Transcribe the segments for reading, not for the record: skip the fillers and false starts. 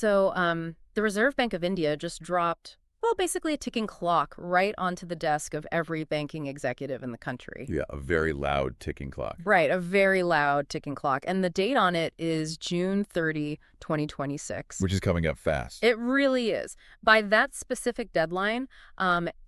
The Reserve Bank of India just dropped, well, basically a ticking clock right onto the desk of every banking executive in the country. Yeah, a very loud ticking clock. Right, a very loud ticking clock. And the date on it is June 30, 2026. Which is coming up fast. It really is. By that specific deadline,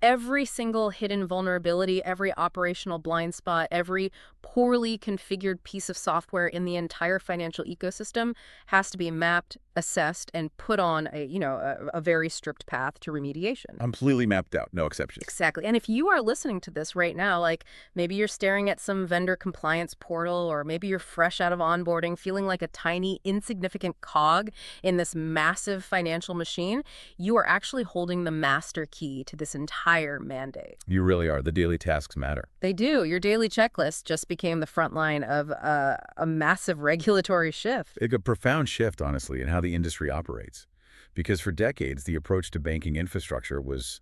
every single hidden vulnerability, every operational blind spot, every poorly configured piece of software in the entire financial ecosystem has to be mapped, assessed, and put on a very strict path to remediation. Completely mapped out, no exceptions. Exactly. And if you are listening to this right now, like maybe you're staring at some vendor compliance portal, or maybe you're fresh out of onboarding, feeling like a tiny, insignificant cog in this massive financial machine, you are actually holding the master key to this entire mandate. You really are. The daily tasks matter. They do. Your daily checklist just became the front line of a massive regulatory shift. A profound shift, honestly, in how the industry operates. Because for decades, the approach to banking infrastructure was,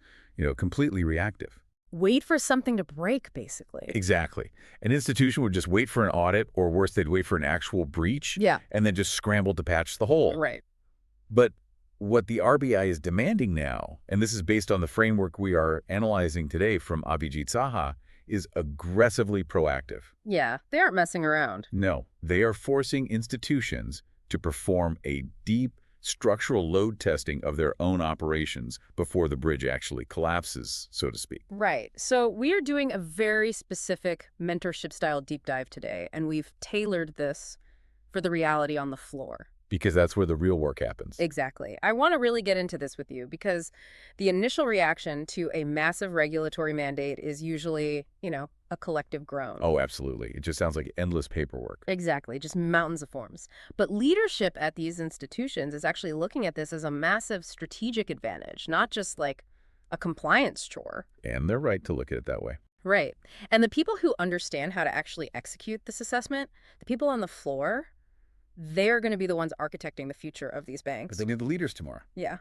completely reactive. Wait for something to break, basically. Exactly. An institution would just wait for an audit, or worse, they'd wait for an actual breach, Yeah. and then just scramble to patch the hole. Right. But what the RBI is demanding now, and this is based on the framework we are analyzing today from Abhijit Saha, is aggressively proactive. Yeah, they aren't messing around. No, they are forcing institutions to perform a deep structural load testing of their own operations before the bridge actually collapses, so to speak. Right. So we are doing a very specific mentorship-style deep dive today, and we've tailored this for the reality on the floor. Because that's where the real work happens. Exactly. I want to really get into this with you because the initial reaction to a massive regulatory mandate is usually, a collective groan. Oh, absolutely. It just sounds like endless paperwork. Exactly. Just mountains of forms. But leadership at these institutions is actually looking at this as a massive strategic advantage, not just like a compliance chore. And they're right to look at it that way. Right. And the people who understand how to actually execute this assessment, the people on the floor, they're going to be the ones architecting the future of these banks. But they need the leaders tomorrow. Yeah.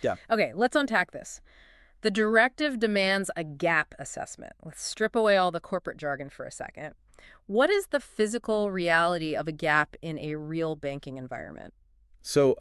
Yeah. Okay, let's unpack this. The directive demands a gap assessment. Let's strip away all the corporate jargon for a second. What is the physical reality of a gap in a real banking environment? So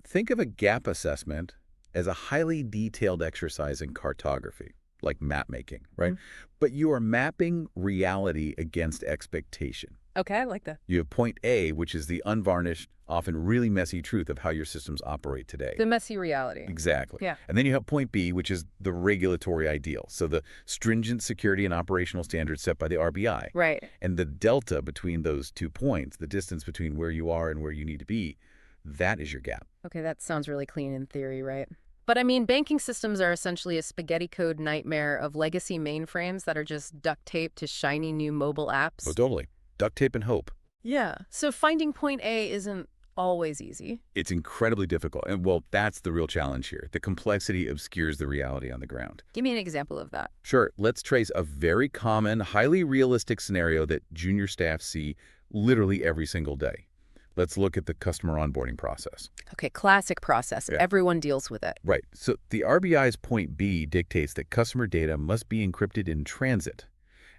think of a gap assessment as a highly detailed exercise in cartography, like map making, right? Mm-hmm. But you are mapping reality against expectation. Okay, I like that. You have point A, which is the unvarnished, often really messy truth of how your systems operate today. The messy reality. Exactly. Yeah. And then you have point B, which is the regulatory ideal. So the stringent security and operational standards set by the RBI. Right. And the delta between those 2 points, the distance between where you are and where you need to be, that is your gap. Okay, that sounds really clean in theory, right? But I mean, banking systems are essentially a spaghetti code nightmare of legacy mainframes that are just duct taped to shiny new mobile apps. Oh, totally. Duct tape and hope. Yeah. So finding point A isn't always easy. It's incredibly difficult. And, well, that's the real challenge here. The complexity obscures the reality on the ground. Give me an example of that. Sure. Let's trace a very common, highly realistic scenario that junior staff see literally every single day. Let's look at the customer onboarding process. Okay, classic process. Yeah. Everyone deals with it. Right. So the RBI's point B dictates that customer data must be encrypted in transit.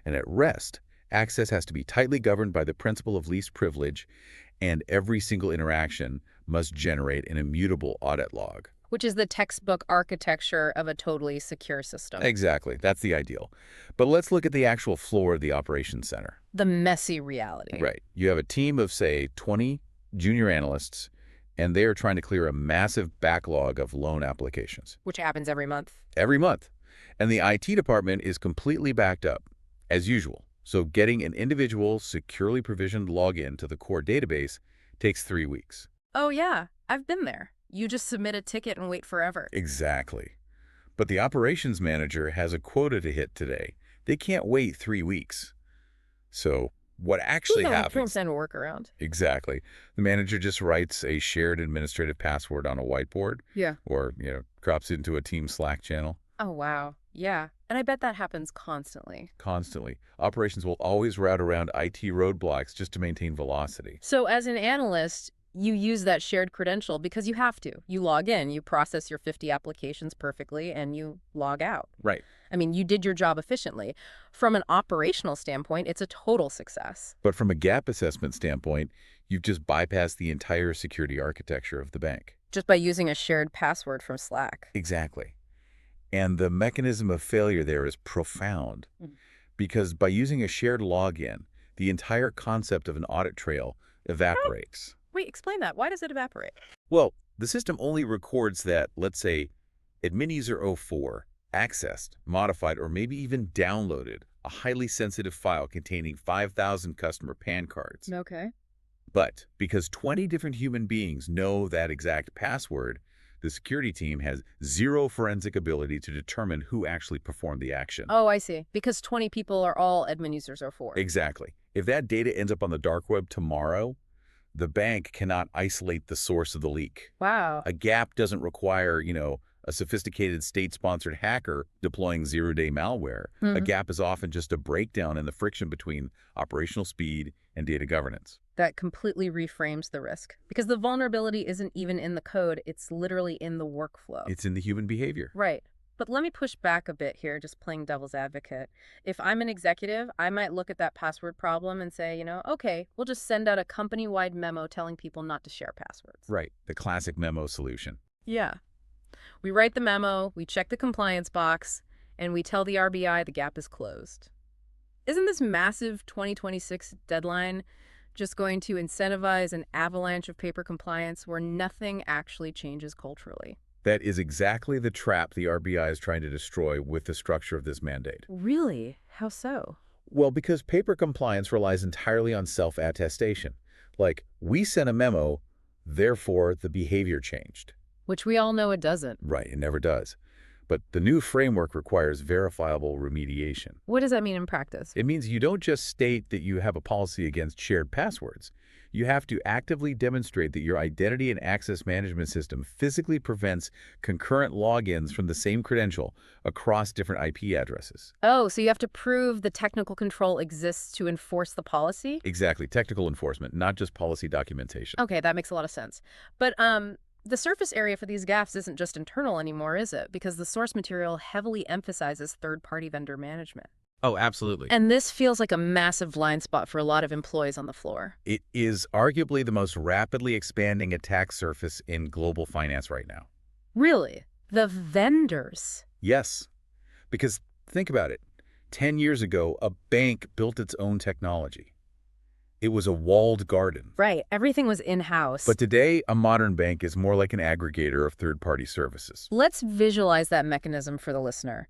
And at rest, access has to be tightly governed by the principle of least privilege, and every single interaction must generate an immutable audit log. Which is the textbook architecture of a totally secure system. Exactly. That's the ideal. But let's look at the actual floor of the operations center. The messy reality. Right. You have a team of, say, 20 junior analysts, and they are trying to clear a massive backlog of loan applications. Which happens every month. Every month. And the IT department is completely backed up, as usual. So getting an individual securely provisioned login to the core database takes 3 weeks. Oh, yeah. I've been there. You just submit a ticket and wait forever. Exactly. But the operations manager has a quota to hit today. They can't wait 3 weeks. So what actually happens? And workaround. Exactly. The manager just writes a shared administrative password on a whiteboard. Yeah. Or, drops it into a team Slack channel. Oh, wow. Yeah. And I bet that happens constantly. Constantly. Operations will always route around IT roadblocks just to maintain velocity. So as an analyst, you use that shared credential because you have to. You log in, you process your 50 applications perfectly, and you log out. Right. I mean, you did your job efficiently. From an operational standpoint, it's a total success. But from a gap assessment standpoint, you've just bypassed the entire security architecture of the bank. Just by using a shared password from Slack. Exactly. And the mechanism of failure there is profound Mm. because by using a shared login, the entire concept of an audit trail evaporates. Wait, explain that. Why does it evaporate? Well, the system only records that, let's say, admin user 04 accessed, modified, or maybe even downloaded a highly sensitive file containing 5,000 customer PAN cards. Okay. But because 20 different human beings know that exact password, the security team has zero forensic ability to determine who actually performed the action. Oh, I see. Because 20 people are all admin users 04. Exactly. If that data ends up on the dark web tomorrow, the bank cannot isolate the source of the leak. Wow. A gap doesn't require, a sophisticated state-sponsored hacker deploying zero-day malware. A gap is often just a breakdown in the friction between operational speed and data governance. That completely reframes the risk. Because the vulnerability isn't even in the code, it's literally in the workflow. It's in the human behavior. Right. But let me push back a bit here, just playing devil's advocate. If I'm an executive, I might look at that password problem and say, okay, we'll just send out a company-wide memo telling people not to share passwords. Right, the classic memo solution. Yeah. We write the memo, we check the compliance box, and we tell the RBI the gap is closed. Isn't this massive 2026 deadline just going to incentivize an avalanche of paper compliance where nothing actually changes culturally? That is exactly the trap the RBI is trying to destroy with the structure of this mandate. Really? How so? Well, because paper compliance relies entirely on self-attestation. Like, we sent a memo, therefore the behavior changed. Which we all know it doesn't. Right, it never does. But the new framework requires verifiable remediation. What does that mean in practice? It means you don't just state that you have a policy against shared passwords. You have to actively demonstrate that your identity and access management system physically prevents concurrent logins from the same credential across different IP addresses. Oh, so you have to prove the technical control exists to enforce the policy? Exactly, technical enforcement, not just policy documentation. Okay, that makes a lot of sense. But the surface area for these gaffes isn't just internal anymore, is it? Because the source material heavily emphasizes third-party vendor management. Oh, absolutely. And this feels like a massive blind spot for a lot of employees on the floor. It is arguably the most rapidly expanding attack surface in global finance right now. Really? The vendors? Yes, because think about it. 10 years ago, a bank built its own technology. It was a walled garden. Right. Everything was in-house. But today, a modern bank is more like an aggregator of third-party services. Let's visualize that mechanism for the listener.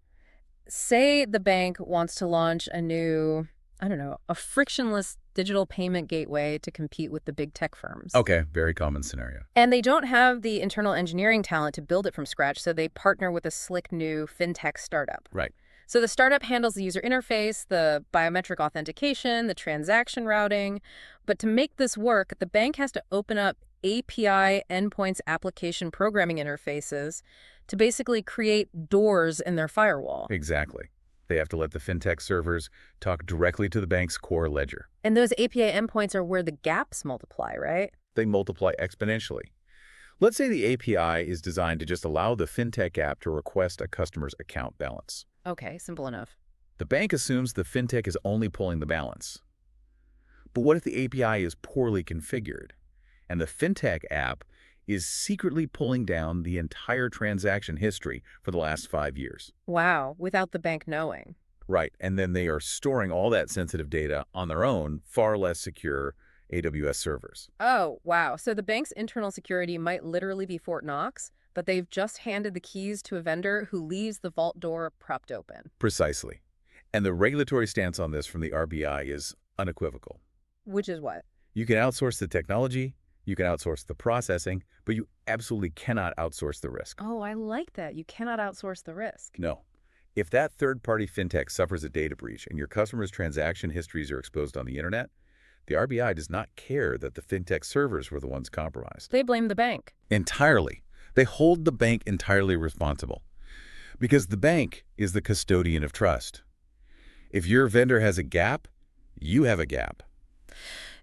Say the bank wants to launch a new, a frictionless digital payment gateway to compete with the big tech firms. Okay, very common scenario. And they don't have the internal engineering talent to build it from scratch, so they partner with a slick new fintech startup. Right. So the startup handles the user interface, the biometric authentication, the transaction routing. But to make this work, the bank has to open up API endpoints application programming interfaces to basically create doors in their firewall. Exactly. They have to let the fintech servers talk directly to the bank's core ledger. And those API endpoints are where the gaps multiply, right? They multiply exponentially. Let's say the API is designed to just allow the fintech app to request a customer's account balance. Okay, simple enough. The bank assumes the fintech is only pulling the balance. But what if the API is poorly configured and the fintech app is secretly pulling down the entire transaction history for the last 5 years? Wow, without the bank knowing. Right, and then they are storing all that sensitive data on their own, far less secure AWS servers. Oh, wow. So the bank's internal security might literally be Fort Knox, but they've just handed the keys to a vendor who leaves the vault door propped open. Precisely. And the regulatory stance on this from the RBI is unequivocal. Which is what? You can outsource the technology, you can outsource the processing, but you absolutely cannot outsource the risk. Oh, I like that. You cannot outsource the risk. No. If that third-party fintech suffers a data breach and your customers' transaction histories are exposed on the internet, the RBI does not care that the fintech servers were the ones compromised. They blame the bank. Entirely. They hold the bank entirely responsible because the bank is the custodian of trust. If your vendor has a gap, you have a gap.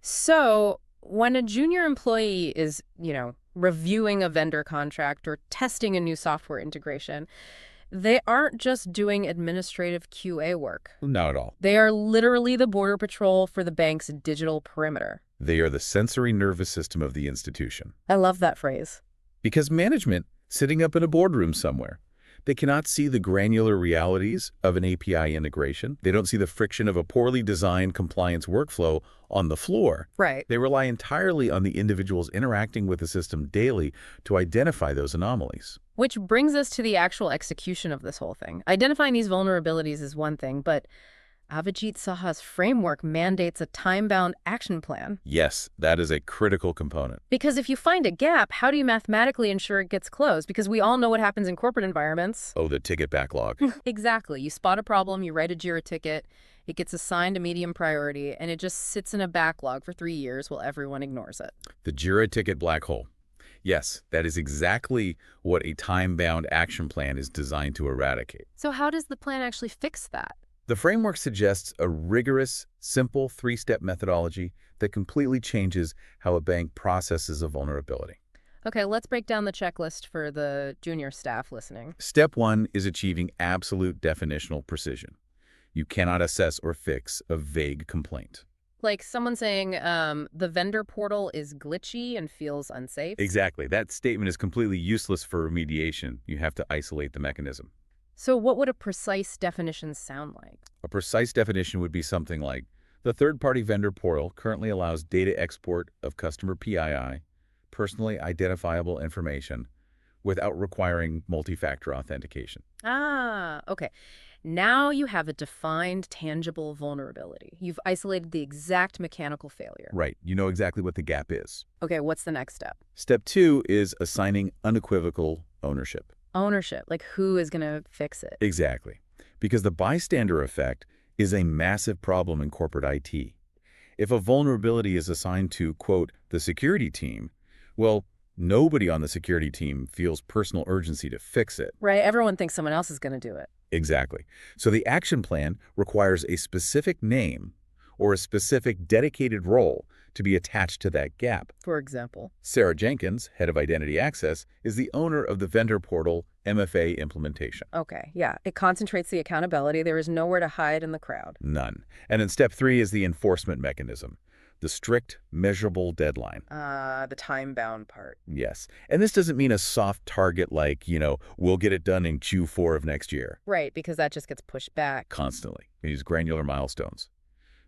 So when a junior employee is, reviewing a vendor contract or testing a new software integration, they aren't just doing administrative QA work. Not at all. They are literally the border patrol for the bank's digital perimeter. They are the sensory nervous system of the institution. I love that phrase. Because management, sitting up in a boardroom somewhere, they cannot see the granular realities of an API integration. They don't see the friction of a poorly designed compliance workflow on the floor. Right. They rely entirely on the individuals interacting with the system daily to identify those anomalies. Which brings us to the actual execution of this whole thing. Identifying these vulnerabilities is one thing, but Avijit Saha's framework mandates a time-bound action plan. Yes, that is a critical component. Because if you find a gap, how do you mathematically ensure it gets closed? Because we all know what happens in corporate environments. Oh, the ticket backlog. Exactly. You spot a problem, you write a JIRA ticket, it gets assigned a medium priority, and it just sits in a backlog for 3 years while everyone ignores it. The JIRA ticket black hole. Yes, that is exactly what a time-bound action plan is designed to eradicate. So how does the plan actually fix that? The framework suggests a rigorous, simple three-step methodology that completely changes how a bank processes a vulnerability. Okay, let's break down the checklist for the junior staff listening. Step 1 is achieving absolute definitional precision. You cannot assess or fix a vague complaint. Like someone saying, the vendor portal is glitchy and feels unsafe. Exactly. That statement is completely useless for remediation. You have to isolate the mechanism. So what would a precise definition sound like? A precise definition would be something like, the third-party vendor portal currently allows data export of customer PII, personally identifiable information, without requiring multi-factor authentication. Ah, okay. Now you have a defined, tangible vulnerability. You've isolated the exact mechanical failure. Right. You know exactly what the gap is. Okay, what's the next step? Step 2 is assigning unequivocal ownership. Ownership, like who is going to fix it? Exactly. Because the bystander effect is a massive problem in corporate IT. If a vulnerability is assigned to, quote, the security team, well, nobody on the security team feels personal urgency to fix it. Right, everyone thinks someone else is going to do it. Exactly. So the action plan requires a specific name or a specific dedicated role to be attached to that gap. For example? Sarah Jenkins, head of identity access, is the owner of the vendor portal MFA implementation. Okay, yeah. It concentrates the accountability. There is nowhere to hide in the crowd. None. And then step 3 is the enforcement mechanism, the strict, measurable deadline. The time-bound part. Yes. And this doesn't mean a soft target like, we'll get it done in Q4 of next year. Right, because that just gets pushed back. Constantly. We use granular milestones.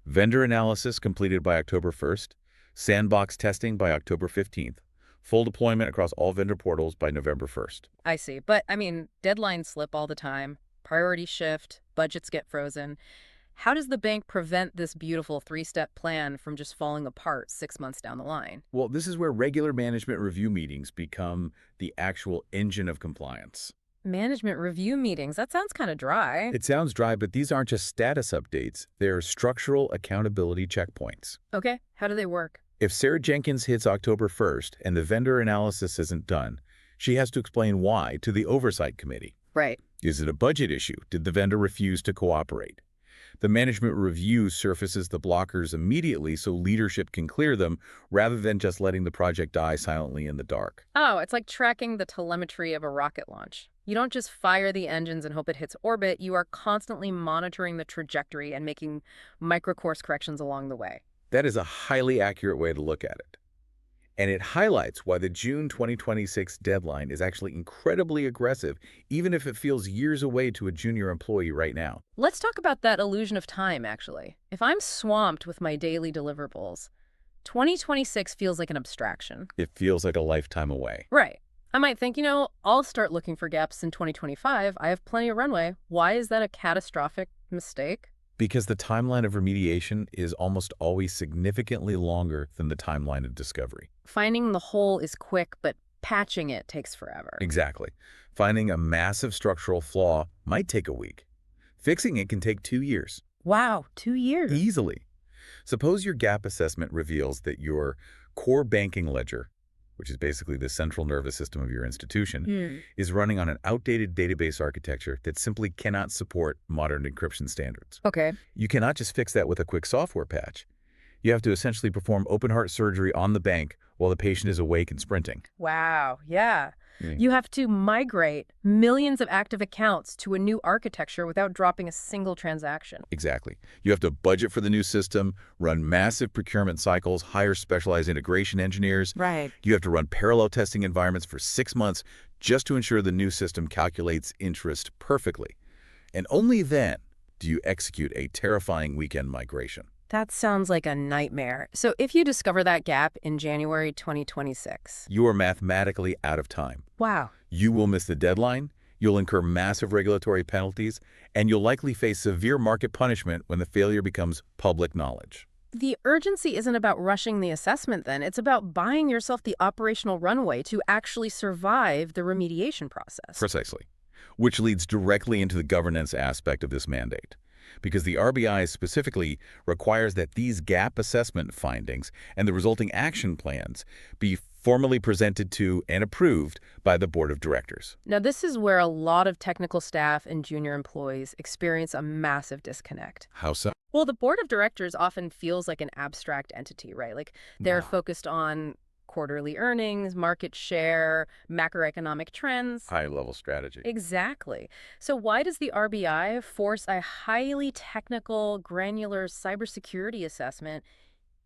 Vendor analysis completed by October 1st, sandbox testing by October 15th, full deployment across all vendor portals by November 1st. I see. But, deadlines slip all the time. Priorities shift. Budgets get frozen. How does the bank prevent this beautiful three-step plan from just falling apart 6 months down the line? Well, this is where regular management review meetings become the actual engine of compliance. Management review meetings. That sounds kind of dry. It sounds dry, but these aren't just status updates. They're structural accountability checkpoints. Okay, how do they work? If Sarah Jenkins hits October 1st and the vendor analysis isn't done, she has to explain why to the oversight committee. Right. Is it a budget issue? Did the vendor refuse to cooperate? The management review surfaces the blockers immediately so leadership can clear them rather than just letting the project die silently in the dark. Oh, it's like tracking the telemetry of a rocket launch. You don't just fire the engines and hope it hits orbit. You are constantly monitoring the trajectory and making micro-course corrections along the way. That is a highly accurate way to look at it. And it highlights why the June 2026 deadline is actually incredibly aggressive, even if it feels years away to a junior employee right now. Let's talk about that illusion of time, actually. If I'm swamped with my daily deliverables, 2026 feels like an abstraction. It feels like a lifetime away. Right. I might think, I'll start looking for gaps in 2025. I have plenty of runway. Why is that a catastrophic mistake? Because the timeline of remediation is almost always significantly longer than the timeline of discovery. Finding the hole is quick, but patching it takes forever. Exactly. Finding a massive structural flaw might take a week. Fixing it can take 2 years. Wow, 2 years. Easily. Suppose your gap assessment reveals that your core banking ledger, which is basically the central nervous system of your institution, is running on an outdated database architecture that simply cannot support modern encryption standards. Okay. You cannot just fix that with a quick software patch. You have to essentially perform open-heart surgery on the bank while the patient is awake and sprinting. Wow, yeah. Yeah. You have to migrate millions of active accounts to a new architecture without dropping a single transaction. Exactly. You have to budget for the new system, run massive procurement cycles, hire specialized integration engineers. Right. You have to run parallel testing environments for 6 months just to ensure the new system calculates interest perfectly. And only then do you execute a terrifying weekend migration. That sounds like a nightmare. So if you discover that gap in January 2026. You are mathematically out of time. Wow. You will miss the deadline, you'll incur massive regulatory penalties, and you'll likely face severe market punishment when the failure becomes public knowledge. The urgency isn't about rushing the assessment then. It's about buying yourself the operational runway to actually survive the remediation process. Precisely. Which leads directly into the governance aspect of this mandate. Because the RBI specifically requires that these gap assessment findings and the resulting action plans be formally presented to and approved by the board of directors. Now, this is where a lot of technical staff and junior employees experience a massive disconnect. How so? Well, the board of directors often feels like an abstract entity, right? Like they're No. focused on quarterly earnings, market share, macroeconomic trends. High-level strategy. Exactly. So why does the RBI force a highly technical, granular cybersecurity assessment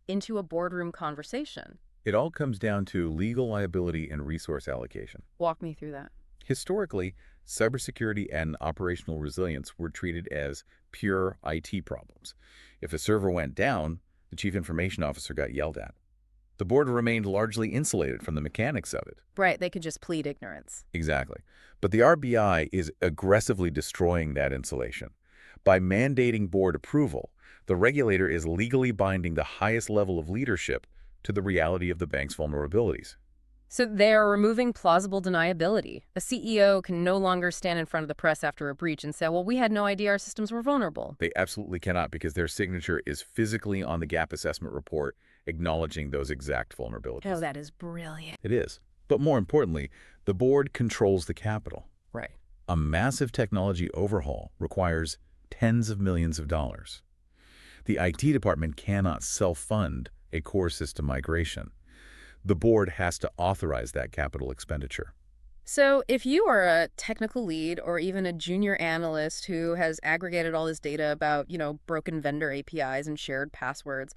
into a boardroom conversation? It all comes down to legal liability and resource allocation. Walk me through that. Historically, cybersecurity and operational resilience were treated as pure IT problems. If a server went down, the chief information officer got yelled at. The board remained largely insulated from the mechanics of it. Right, they could just plead ignorance. Exactly. But the RBI is aggressively destroying that insulation. By mandating board approval, the regulator is legally binding the highest level of leadership to the reality of the bank's vulnerabilities. So they are removing plausible deniability. A CEO can no longer stand in front of the press after a breach and say, well, we had no idea our systems were vulnerable. They absolutely cannot because their signature is physically on the gap assessment report acknowledging those exact vulnerabilities. Oh, that is brilliant. It is. But more importantly, the board controls the capital. Right. A massive technology overhaul requires tens of millions of dollars. The IT department cannot self-fund a core system migration. The board has to authorize that capital expenditure. So if you are a technical lead or even a junior analyst who has aggregated all this data about, broken vendor APIs and shared passwords,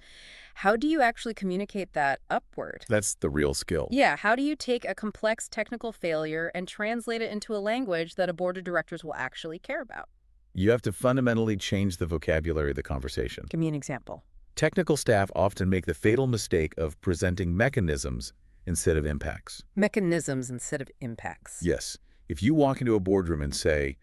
how do you actually communicate that upward? That's the real skill. Yeah, how do you take a complex technical failure and translate it into a language that a board of directors will actually care about? You have to fundamentally change the vocabulary of the conversation. Give me an example. Technical staff often make the fatal mistake of presenting mechanisms instead of impacts. Mechanisms instead of impacts. Yes. If you walk into a boardroom and say,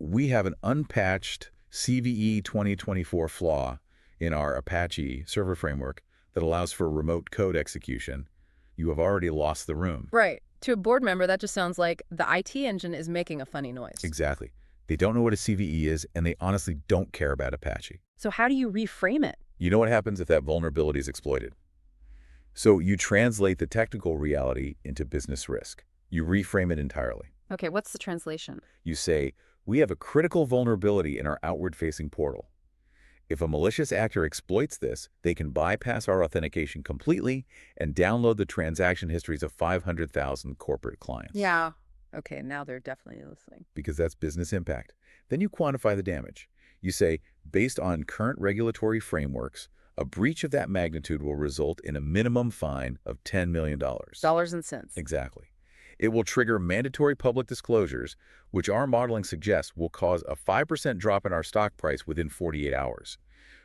we have an unpatched CVE 2024 flaw in our Apache server framework that allows for remote code execution, you have already lost the room. Right. To a board member, that just sounds like the IT engine is making a funny noise. Exactly. They don't know what a CVE is, and they honestly don't care about Apache. So how do you reframe it? You know what happens if that vulnerability is exploited? So you translate the technical reality into business risk. You reframe it entirely. Okay, what's the translation? You say, we have a critical vulnerability in our outward-facing portal. If a malicious actor exploits this, they can bypass our authentication completely and download the transaction histories of 500,000 corporate clients. Yeah. Okay, now they're definitely listening. Because that's business impact. Then you quantify the damage. You say, based on current regulatory frameworks, a breach of that magnitude will result in a minimum fine of $10 million. Dollars and cents. Exactly. It will trigger mandatory public disclosures, which our modeling suggests will cause a 5% drop in our stock price within 48 hours.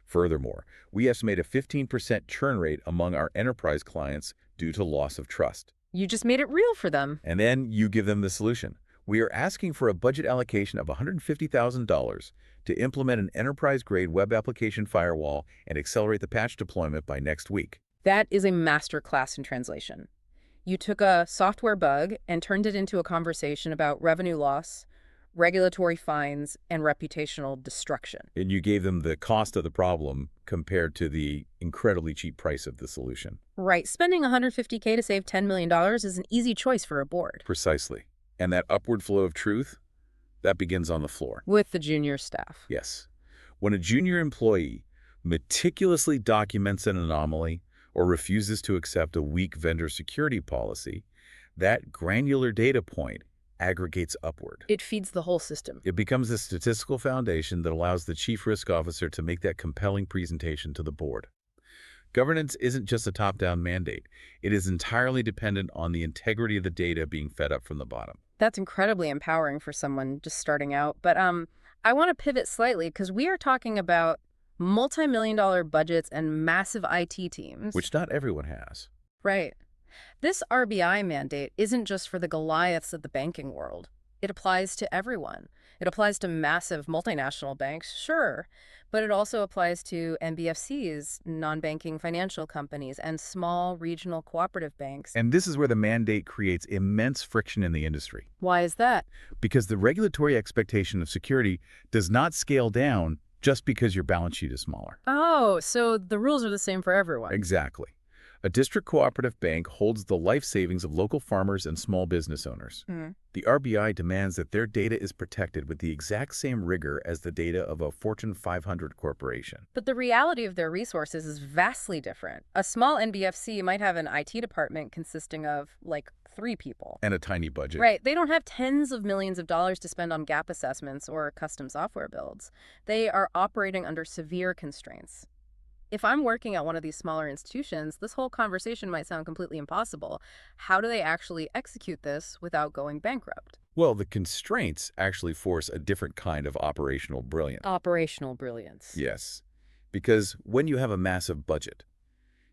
Furthermore, we estimate a 15% churn rate among our enterprise clients due to loss of trust. You just made it real for them. And then you give them the solution. We are asking for a budget allocation of $150,000 to implement an enterprise-grade web application firewall and accelerate the patch deployment by next week. That is a masterclass in translation. You took a software bug and turned it into a conversation about revenue loss, regulatory fines, and reputational destruction. And you gave them the cost of the problem compared to the incredibly cheap price of the solution. Right. Spending $150K to save $10 million is an easy choice for a board. Precisely. And that upward flow of truth, that begins on the floor. With the junior staff. Yes. When a junior employee meticulously documents an anomaly, or refuses to accept a weak vendor security policy, that granular data point aggregates upward. It feeds the whole system. It becomes a statistical foundation that allows the chief risk officer to make that compelling presentation to the board. Governance isn't just a top-down mandate. It is entirely dependent on the integrity of the data being fed up from the bottom. That's incredibly empowering for someone just starting out. But I want to pivot slightly because we are talking about multi-million-dollar budgets and massive IT teams. Which not everyone has. Right. This RBI mandate isn't just for the Goliaths of the banking world. It applies to everyone. It applies to massive multinational banks, sure, but it also applies to NBFCs, non-banking financial companies, and small regional cooperative banks. And this is where the mandate creates immense friction in the industry. Why is that? Because the regulatory expectation of security does not scale down just because your balance sheet is smaller. Oh, so the rules are the same for everyone. Exactly. A district cooperative bank holds the life savings of local farmers and small business owners. The RBI demands that their data is protected with the exact same rigor as the data of a Fortune 500 corporation. But the reality of their resources is vastly different. A small NBFC might have an IT department consisting of, like, 3 people. And a tiny budget. Right. They don't have tens of millions of dollars to spend on gap assessments or custom software builds. They are operating under severe constraints. If I'm working at one of these smaller institutions, this whole conversation might sound completely impossible. How do they actually execute this without going bankrupt? Well, the constraints actually force a different kind of operational brilliance. Operational brilliance. Yes, because when you have a massive budget,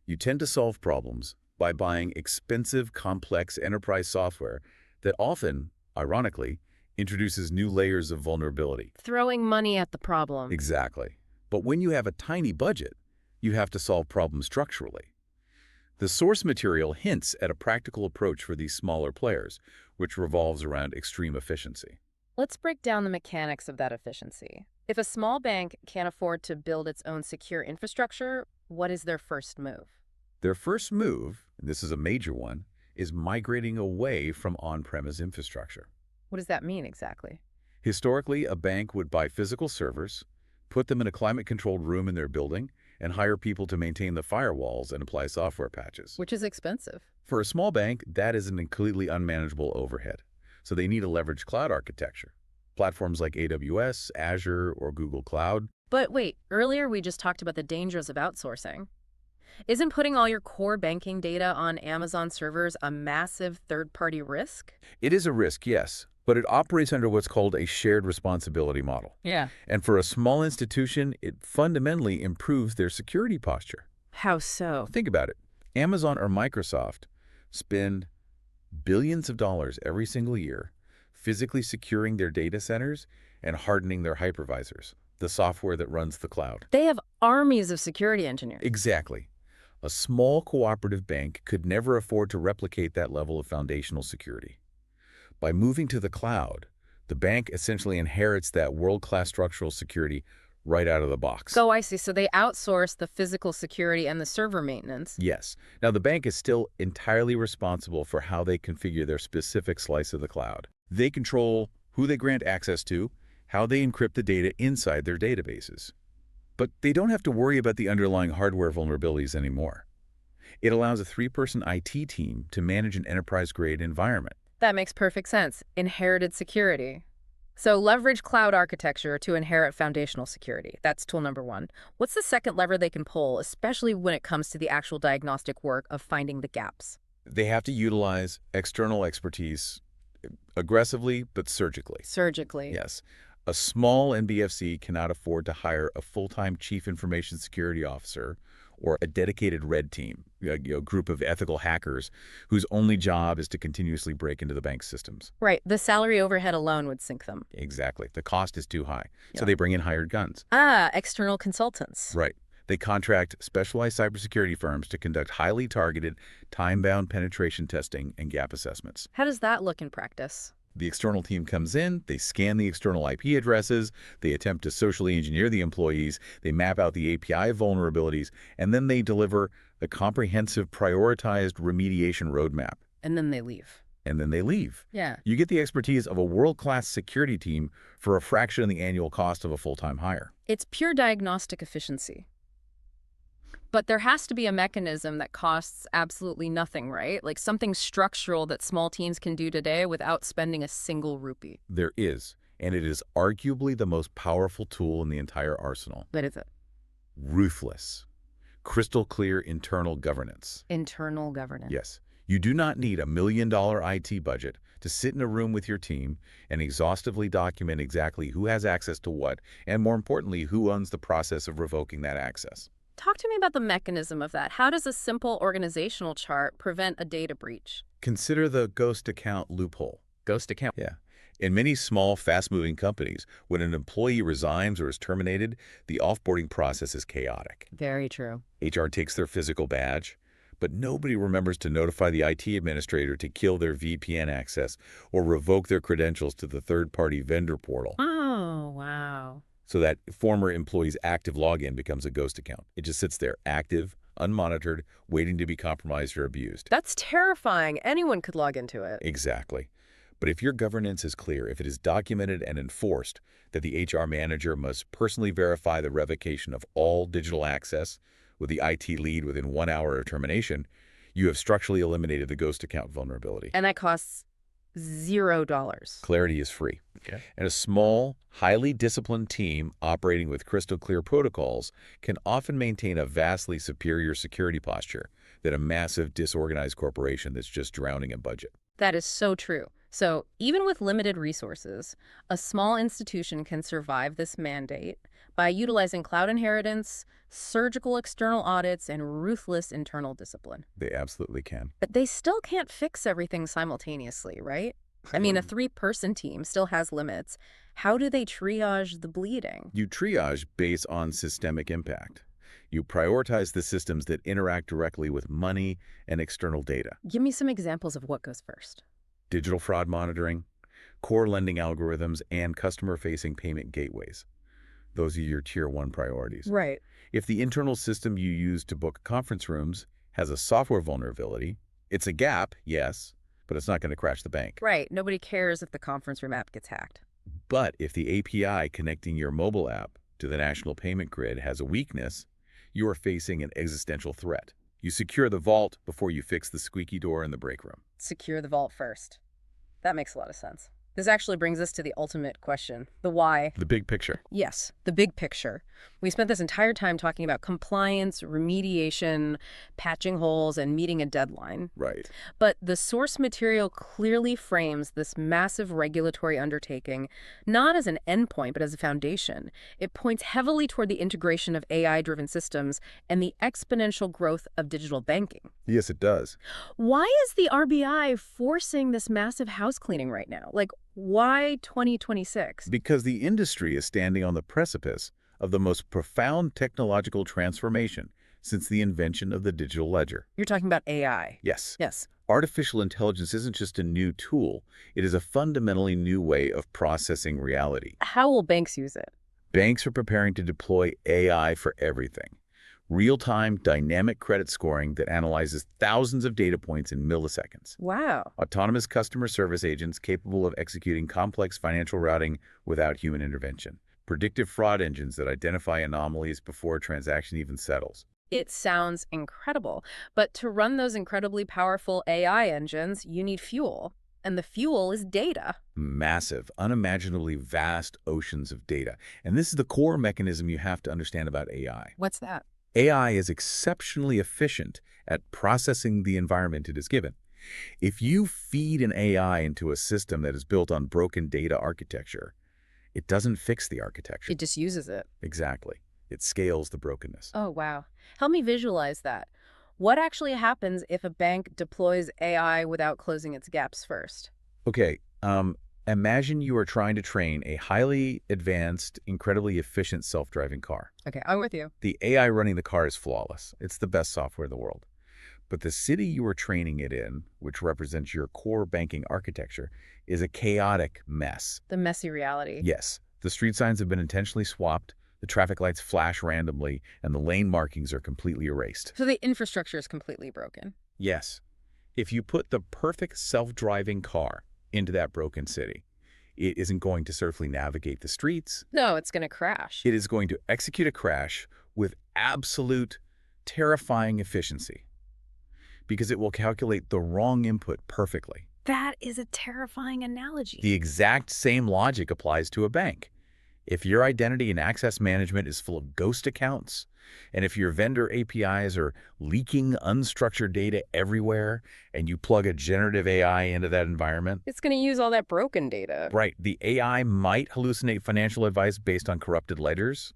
you tend to solve problems by buying expensive, complex enterprise software that often, ironically, introduces new layers of vulnerability. Throwing money at the problem. Exactly. But when you have a tiny budget, you have to solve problems structurally. The source material hints at a practical approach for these smaller players, which revolves around extreme efficiency. Let's break down the mechanics of that efficiency. If a small bank can't afford to build its own secure infrastructure, what is their first move? Their first move, and this is a major one, is migrating away from on-premise infrastructure. What does that mean exactly? Historically, a bank would buy physical servers, put them in a climate-controlled room in their building, and hire people to maintain the firewalls and apply software patches. Which is expensive. For a small bank, that is an completely unmanageable overhead. So they need to leverage cloud architecture. Platforms like AWS, Azure, or Google Cloud. But wait, earlier we just talked about the dangers of outsourcing. Isn't putting all your core banking data on Amazon servers a massive third-party risk? It is a risk, yes, but it operates under what's called a shared responsibility model. Yeah. And for a small institution, it fundamentally improves their security posture. How so? Think about it. Amazon or Microsoft spend billions of dollars every single year physically securing their data centers and hardening their hypervisors, the software that runs the cloud. They have armies of security engineers. Exactly. A small cooperative bank could never afford to replicate that level of foundational security. By moving to the cloud, the bank essentially inherits that world-class structural security right out of the box. Oh, I see. So they outsource the physical security and the server maintenance. Yes. Now, the bank is still entirely responsible for how they configure their specific slice of the cloud. They control who they grant access to, how they encrypt the data inside their databases. But they don't have to worry about the underlying hardware vulnerabilities anymore. It allows a 3-person IT team to manage an enterprise-grade environment. That makes perfect sense. Inherited security. So leverage cloud architecture to inherit foundational security. That's tool number 1. What's the second lever they can pull, especially when it comes to the actual diagnostic work of finding the gaps? They have to utilize external expertise aggressively but surgically. Surgically. Yes. A small NBFC cannot afford to hire a full-time chief information security officer or a dedicated red team, a group of ethical hackers whose only job is to continuously break into the bank's systems. Right. The salary overhead alone would sink them. Exactly. The cost is too high. Yeah. So they bring in hired guns. Ah, external consultants. Right. They contract specialized cybersecurity firms to conduct highly targeted, time-bound penetration testing and gap assessments. How does that look in practice? The external team comes in, they scan the external IP addresses, they attempt to socially engineer the employees, they map out the API vulnerabilities, and then they deliver a comprehensive, prioritized remediation roadmap. And then they leave. And then they leave. Yeah. You get the expertise of a world-class security team for a fraction of the annual cost of a full-time hire. It's pure diagnostic efficiency. But there has to be a mechanism that costs absolutely nothing, right? Like something structural that small teams can do today without spending a single rupee. There is, and it is arguably the most powerful tool in the entire arsenal. What is it? Ruthless, crystal clear internal governance. Internal governance. Yes, you do not need $1 million IT budget to sit in a room with your team and exhaustively document exactly who has access to what, and more importantly, who owns the process of revoking that access. Talk to me about the mechanism of that. How does a simple organizational chart prevent a data breach? Consider the ghost account loophole. Ghost account. Yeah. In many small, fast-moving companies, when an employee resigns or is terminated, the offboarding process is chaotic. Very true. HR takes their physical badge, but nobody remembers to notify the IT administrator to kill their VPN access or revoke their credentials to the third-party vendor portal. Oh, wow. So that former employee's active login becomes a ghost account. It just sits there, active, unmonitored, waiting to be compromised or abused. That's terrifying. Anyone could log into it. Exactly. But if your governance is clear, if it is documented and enforced that the HR manager must personally verify the revocation of all digital access with the IT lead within 1 hour of termination, you have structurally eliminated the ghost account vulnerability. And that costs $0. Clarity is free. Okay. And a small, highly disciplined team operating with crystal clear protocols can often maintain a vastly superior security posture than a massive, disorganized corporation that's just drowning in budget. That is so true. So even with limited resources, a small institution can survive this mandate by utilizing cloud inheritance, surgical external audits, and ruthless internal discipline. They absolutely can. But they still can't fix everything simultaneously, right? I mean, a 3-person team still has limits. How do they triage the bleeding? You triage based on systemic impact. You prioritize the systems that interact directly with money and external data. Give me some examples of what goes first. Digital fraud monitoring, core lending algorithms, and customer-facing payment gateways. Those are your Tier 1 priorities. Right. If the internal system you use to book conference rooms has a software vulnerability, it's a gap, yes, but it's not going to crash the bank. Right. Nobody cares if the conference room app gets hacked. But if the API connecting your mobile app to the national payment grid has a weakness, you are facing an existential threat. You secure the vault before you fix the squeaky door in the break room. Secure the vault first. That makes a lot of sense. This actually brings us to the ultimate question, the why. The big picture. Yes, the big picture. We spent this entire time talking about compliance, remediation, patching holes, and meeting a deadline. Right. But the source material clearly frames this massive regulatory undertaking not as an endpoint, but as a foundation. It points heavily toward the integration of AI-driven systems and the exponential growth of digital banking. Yes, it does. Why is the RBI forcing this massive house cleaning right now? Like, why 2026? Because the industry is standing on the precipice of the most profound technological transformation since the invention of the digital ledger. You're talking about AI. Yes. Yes. Artificial intelligence isn't just a new tool. It is a fundamentally new way of processing reality. How will banks use it? Banks are preparing to deploy AI for everything. Real-time dynamic credit scoring that analyzes thousands of data points in milliseconds. Wow. Autonomous customer service agents capable of executing complex financial routing without human intervention. Predictive fraud engines that identify anomalies before a transaction even settles. It sounds incredible. But to run those incredibly powerful AI engines, you need fuel. And the fuel is data. Massive, unimaginably vast oceans of data. And this is the core mechanism you have to understand about AI. What's that? AI is exceptionally efficient at processing the environment it is given. If you feed an AI into a system that is built on broken data architecture, it doesn't fix the architecture. It just uses it. Exactly. It scales the brokenness. Oh, wow. Help me visualize that. What actually happens if a bank deploys AI without closing its gaps first? Okay, imagine you are trying to train a highly advanced, incredibly efficient self-driving car. Okay, I'm with you. The AI running the car is flawless. It's the best software in the world. But the city you are training it in, which represents your core banking architecture, is a chaotic mess. The messy reality. Yes, the street signs have been intentionally swapped, the traffic lights flash randomly, and the lane markings are completely erased. So the infrastructure is completely broken. Yes. If you put the perfect self-driving car into that broken city, it isn't going to safely navigate the streets. No, it's going to crash. It is going to execute a crash with absolute terrifying efficiency because it will calculate the wrong input perfectly. That is a terrifying analogy. The exact same logic applies to a bank. If your identity and access management is full of ghost accounts, and if your vendor APIs are leaking unstructured data everywhere, and you plug a generative AI into that environment, It's going to use all that broken data. right, the AI might hallucinate financial advice based on corrupted ledgers,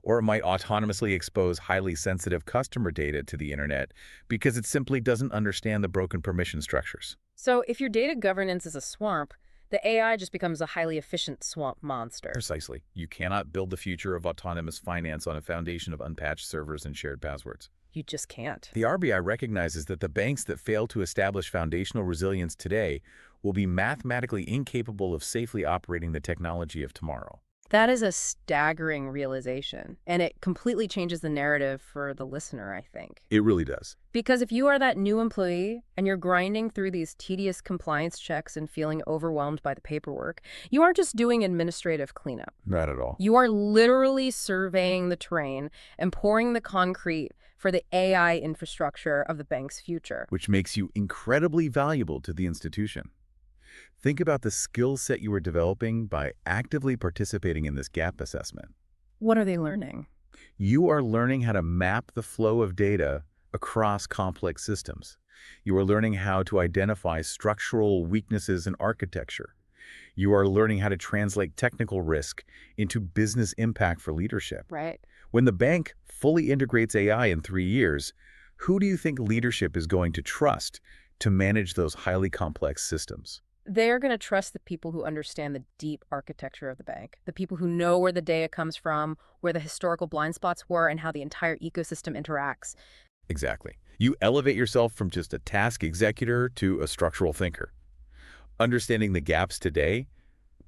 or it might autonomously expose highly sensitive customer data to the internet because it simply doesn't understand the broken permission structures. So if your data governance is a swamp, the AI just becomes a highly efficient swamp monster. Precisely. You cannot build the future of autonomous finance on a foundation of unpatched servers and shared passwords. You just can't. The RBI recognizes that the banks that fail to establish foundational resilience today will be mathematically incapable of safely operating the technology of tomorrow. That is a staggering realization, and it completely changes the narrative for the listener, I think. It really does. Because if you are that new employee and you're grinding through these tedious compliance checks and feeling overwhelmed by the paperwork, you aren't just doing administrative cleanup. Not at all. You are literally surveying the terrain and pouring the concrete for the AI infrastructure of the bank's future. Which makes you incredibly valuable to the institution. Think about the skill set you are developing by actively participating in this gap assessment. What are they learning? You are learning how to map the flow of data across complex systems. You are learning how to identify structural weaknesses in architecture. You are learning how to translate technical risk into business impact for leadership. Right. When the bank fully integrates AI in 3 years, who do you think leadership is going to trust to manage those highly complex systems? They're going to trust the people who understand the deep architecture of the bank, the people who know where the data comes from, where the historical blind spots were, and how the entire ecosystem interacts. Exactly. You elevate yourself from just a task executor to a structural thinker. Understanding the gaps today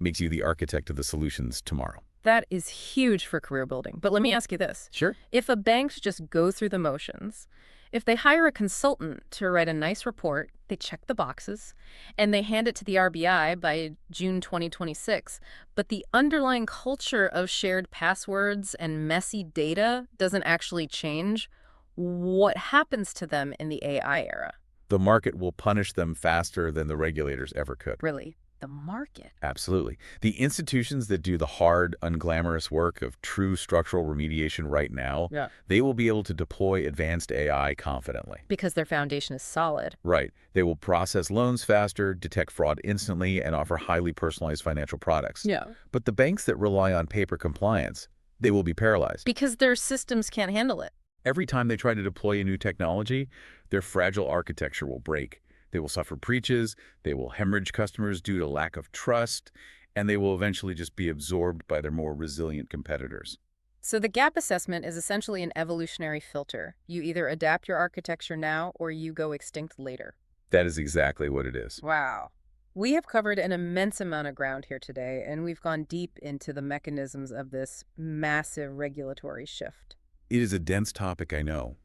makes you the architect of the solutions tomorrow. That is huge for career building. But let me ask you this. Sure. If a bank just go through the motions, if they hire a consultant to write a nice report, they check the boxes, and they hand it to the RBI by June 2026, but the underlying culture of shared passwords and messy data doesn't actually change, what happens to them in the AI era? The market will punish them faster than the regulators ever could. Really, the market. Absolutely. The institutions that do the hard, unglamorous work of true structural remediation right now, Yeah. they will be able to deploy advanced AI confidently. Because their foundation is solid. Right. They will process loans faster, detect fraud instantly, and offer highly personalized financial products. Yeah. But the banks that rely on paper compliance, they will be paralyzed. Because their systems can't handle it. Every time they try to deploy a new technology, their fragile architecture will break. They will suffer breaches, they will hemorrhage customers due to lack of trust, and they will eventually just be absorbed by their more resilient competitors. So the gap assessment is essentially an evolutionary filter. You either adapt your architecture now or you go extinct later. That is exactly what it is. Wow. We have covered an immense amount of ground here today, and we've gone deep into the mechanisms of this massive regulatory shift. It is a dense topic, I know,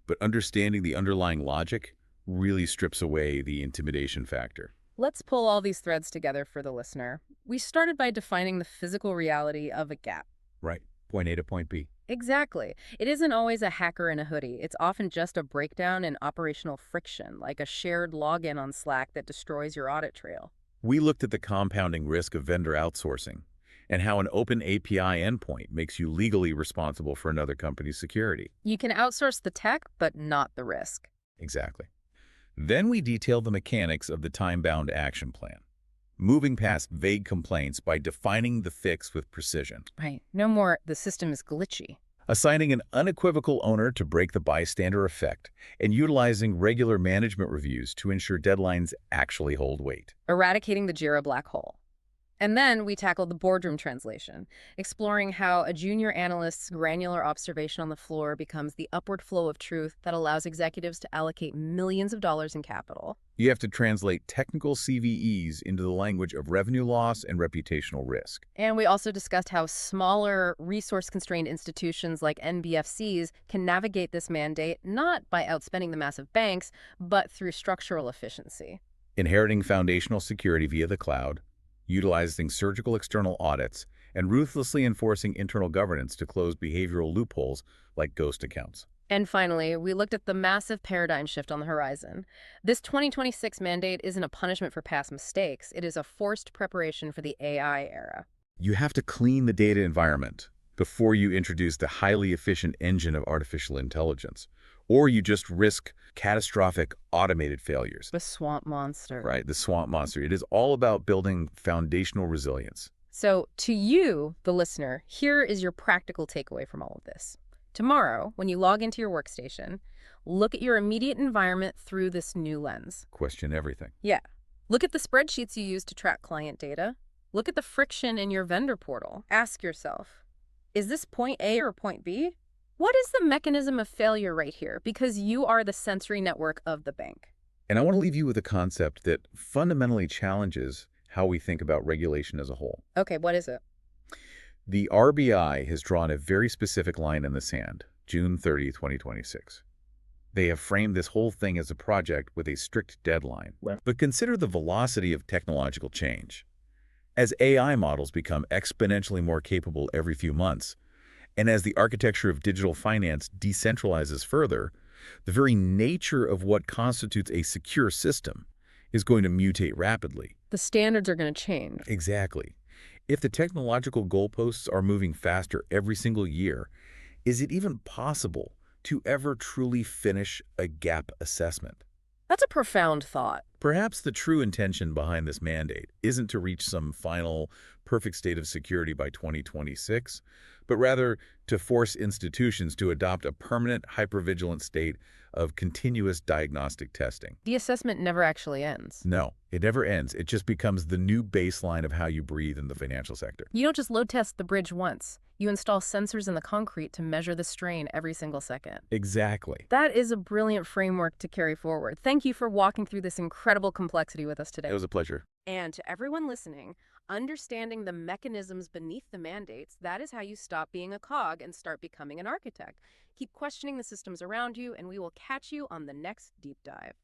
but understanding the underlying logic really strips away the intimidation factor. Let's pull all these threads together for the listener. We started by defining the physical reality of a gap. Right. Point A to point B. Exactly. It isn't always a hacker in a hoodie. It's often just a breakdown in operational friction, like a shared login on Slack that destroys your audit trail. We looked at the compounding risk of vendor outsourcing and how an open API endpoint makes you legally responsible for another company's security. You can outsource the tech, but not the risk. Exactly. Then we detailed the mechanics of the time-bound action plan, moving past vague complaints by defining the fix with precision. Right. No more, the system is glitchy. Assigning an unequivocal owner to break the bystander effect, and utilizing regular management reviews to ensure deadlines actually hold weight. Eradicating the JIRA black hole. And then we tackled the boardroom translation, exploring how a junior analyst's granular observation on the floor becomes the upward flow of truth that allows executives to allocate millions of dollars in capital. You have to translate technical CVEs into the language of revenue loss and reputational risk. And we also discussed how smaller, resource-constrained institutions like NBFCs can navigate this mandate not by outspending the massive banks, but through structural efficiency. Inheriting foundational security via the cloud, utilizing surgical external audits, and ruthlessly enforcing internal governance to close behavioral loopholes like ghost accounts. And finally, we looked at the massive paradigm shift on the horizon. This 2026 mandate isn't a punishment for past mistakes. It is a forced preparation for the AI era. You have to clean the data environment before you introduce the highly efficient engine of artificial intelligence, or you just risk catastrophic automated failures. The swamp monster. Right, the swamp monster. It is all about building foundational resilience. So, to you, the listener, here is your practical takeaway from all of this. Tomorrow, when you log into your workstation, look at your immediate environment through this new lens. Question everything. Yeah. Look at the spreadsheets you use to track client data. Look at the friction in your vendor portal. Ask yourself, is this point A or point B? What is the mechanism of failure right here? Because you are the sensory network of the bank. And I want to leave you with a concept that fundamentally challenges how we think about regulation as a whole. Okay, what is it? The RBI has drawn a very specific line in the sand, June 30, 2026. They have framed this whole thing as a project with a strict deadline. Right. But consider the velocity of technological change. As AI models become exponentially more capable every few months, and as the architecture of digital finance decentralizes further, the very nature of what constitutes a secure system is going to mutate rapidly. The standards are going to change. Exactly. If the technological goalposts are moving faster every single year, is it even possible to ever truly finish a gap assessment? That's a profound thought. Perhaps the true intention behind this mandate isn't to reach some final perfect state of security by 2026, but rather to force institutions to adopt a permanent hypervigilant state of continuous diagnostic testing. The assessment never actually ends. No, it never ends. It just becomes the new baseline of how you breathe in the financial sector. You don't just load test the bridge once. You install sensors in the concrete to measure the strain every single second. Exactly. That is a brilliant framework to carry forward. Thank you for walking through this incredible complexity with us today. It was a pleasure. And to everyone listening, understanding the mechanisms beneath the mandates, that is how you stop being a cog and start becoming an architect. Keep questioning the systems around you, and we will catch you on the next deep dive.